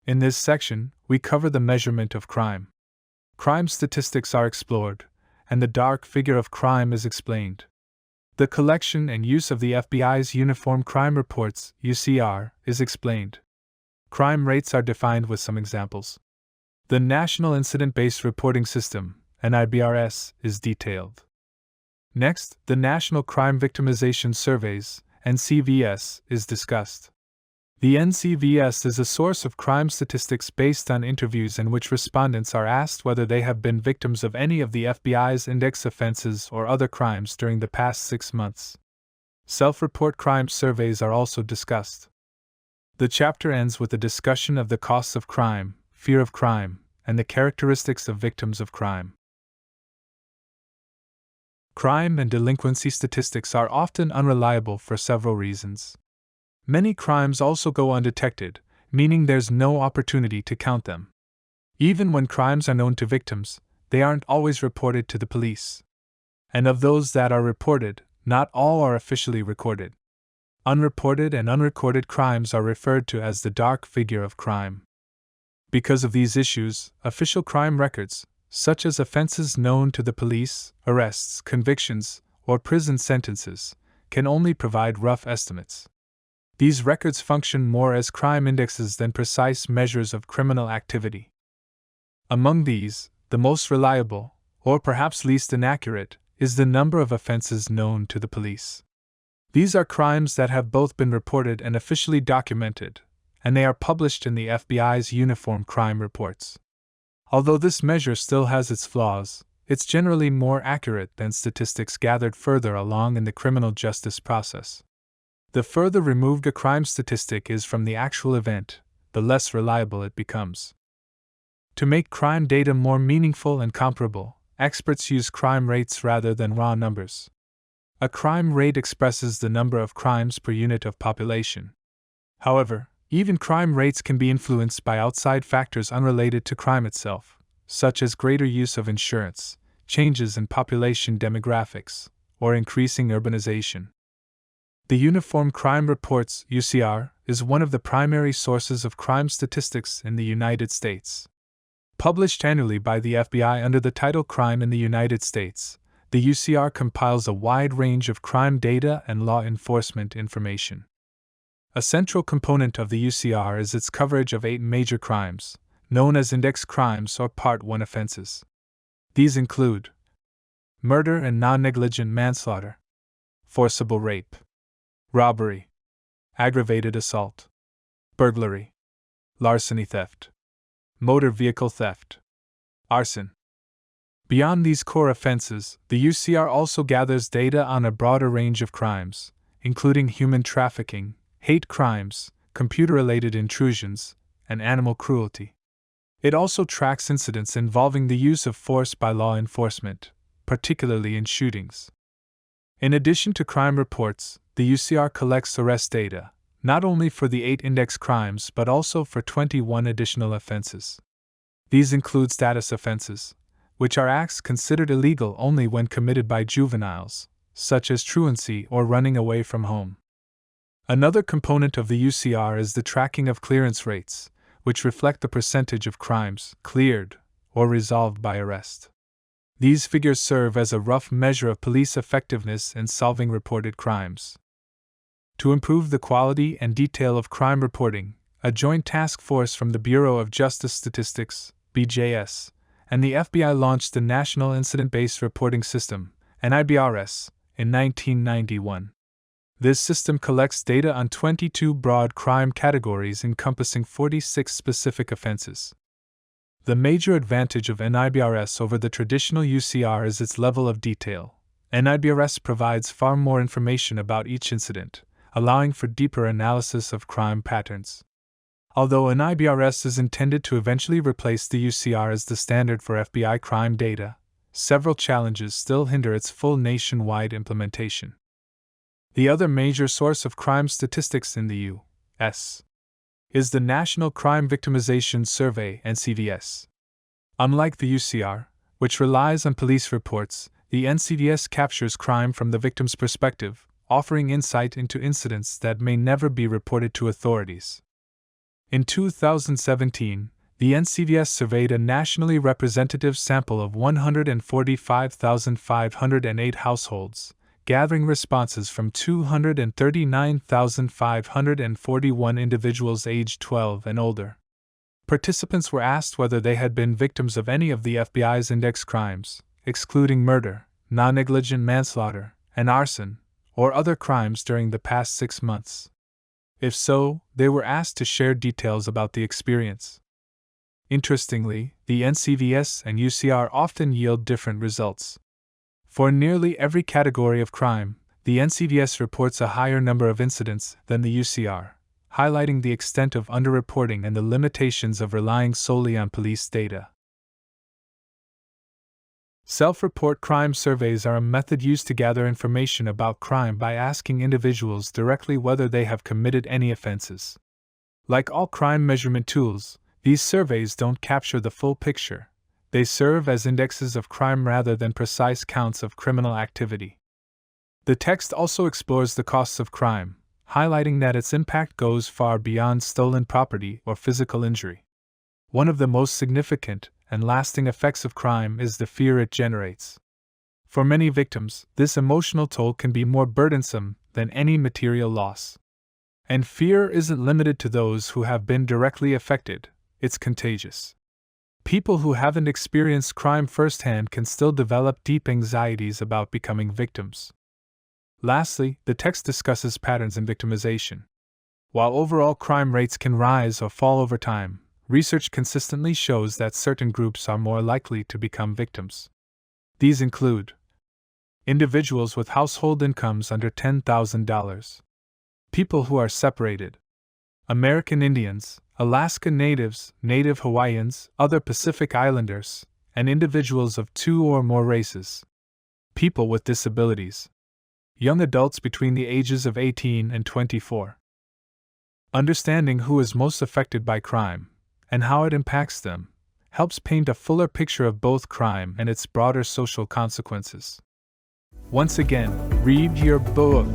In this section, we cover the measurement of crime. Crime statistics are explored, and the dark figure of crime is explained. The collection and use of the FBI's Uniform Crime Reports, UCR, is explained. Crime rates are defined with some examples. The National Incident-Based Reporting System, NIBRS, is detailed. Next, the National Crime Victimization Surveys, NCVS, is discussed. The NCVS is a source of crime statistics based on interviews in which respondents are asked whether they have been victims of any of the FBI's index offenses or other crimes during the past 6 months. Self-report crime surveys are also discussed. The chapter ends with a discussion of the costs of crime, fear of crime, and the characteristics of victims of crime. Crime and delinquency statistics are often unreliable for several reasons. Many crimes also go undetected, meaning there's no opportunity to count them. Even when crimes are known to victims, they aren't always reported to the police. And of those that are reported, not all are officially recorded. Unreported and unrecorded crimes are referred to as the dark figure of crime. Because of these issues, official crime records, such as offenses known to the police, arrests, convictions, or prison sentences, can only provide rough estimates. These records function more as crime indexes than precise measures of criminal activity. Among these, the most reliable, or perhaps least inaccurate, is the number of offenses known to the police. These are crimes that have both been reported and officially documented, and they are published in the FBI's Uniform Crime Reports. Although this measure still has its flaws, it's generally more accurate than statistics gathered further along in the criminal justice process. The further removed a crime statistic is from the actual event, the less reliable it becomes. To make crime data more meaningful and comparable, experts use crime rates rather than raw numbers. A crime rate expresses the number of crimes per unit of population. However, even crime rates can be influenced by outside factors unrelated to crime itself, such as greater use of insurance, changes in population demographics, or increasing urbanization. The Uniform Crime Reports, UCR, is one of the primary sources of crime statistics in the United States. Published annually by the FBI under the title Crime in the United States, the UCR compiles a wide range of crime data and law enforcement information. A central component of the UCR is its coverage of 8 major crimes, known as index crimes or Part 1 offenses. These include murder and non-negligent manslaughter, forcible rape, robbery, aggravated assault, burglary, larceny theft, motor vehicle theft, arson. Beyond these core offenses, the UCR also gathers data on a broader range of crimes, including human trafficking, hate crimes, computer-related intrusions, and animal cruelty. It also tracks incidents involving the use of force by law enforcement, particularly in shootings. In addition to crime reports, the UCR collects arrest data, not only for the 8 index crimes but also for 21 additional offenses. These include status offenses, which are acts considered illegal only when committed by juveniles, such as truancy or running away from home. Another component of the UCR is the tracking of clearance rates, which reflect the percentage of crimes cleared or resolved by arrest. These figures serve as a rough measure of police effectiveness in solving reported crimes. To improve the quality and detail of crime reporting, a joint task force from the Bureau of Justice Statistics, BJS, and the FBI launched the National Incident-Based Reporting System, NIBRS, in 1991. This system collects data on 22 broad crime categories encompassing 46 specific offenses. The major advantage of NIBRS over the traditional UCR is its level of detail. NIBRS provides far more information about each incident, allowing for deeper analysis of crime patterns. Although NIBRS is intended to eventually replace the UCR as the standard for FBI crime data, several challenges still hinder its full nationwide implementation. The other major source of crime statistics in the U.S. is the National Crime Victimization Survey, NCVS. Unlike the UCR, which relies on police reports, the NCVS captures crime from the victim's perspective, offering insight into incidents that may never be reported to authorities. In 2017, the NCVS surveyed a nationally representative sample of 145,508 households, gathering responses from 239,541 individuals aged 12 and older. Participants were asked whether they had been victims of any of the FBI's index crimes, excluding murder, non-negligent manslaughter, and arson, or other crimes during the past 6 months. If so, they were asked to share details about the experience. Interestingly, the NCVS and UCR often yield different results. For nearly every category of crime, the NCVS reports a higher number of incidents than the UCR, highlighting the extent of underreporting and the limitations of relying solely on police data. Self-report crime surveys are a method used to gather information about crime by asking individuals directly whether they have committed any offenses. Like all crime measurement tools, these surveys don't capture the full picture. They serve as indexes of crime rather than precise counts of criminal activity. The text also explores the costs of crime, highlighting that its impact goes far beyond stolen property or physical injury. One of the most significant and lasting effects of crime is the fear it generates. For many victims, this emotional toll can be more burdensome than any material loss. And fear isn't limited to those who have been directly affected, it's contagious. People who haven't experienced crime firsthand can still develop deep anxieties about becoming victims. Lastly, the text discusses patterns in victimization. While overall crime rates can rise or fall over time, research consistently shows that certain groups are more likely to become victims. These include individuals with household incomes under $10,000, people who are separated, American Indians, Alaska Natives, Native Hawaiians, other Pacific Islanders, and individuals of 2 or more races, people with disabilities, young adults between the ages of 18 and 24. Understanding who is most affected by crime and how it impacts them helps paint a fuller picture of both crime and its broader social consequences. Once again, read your book.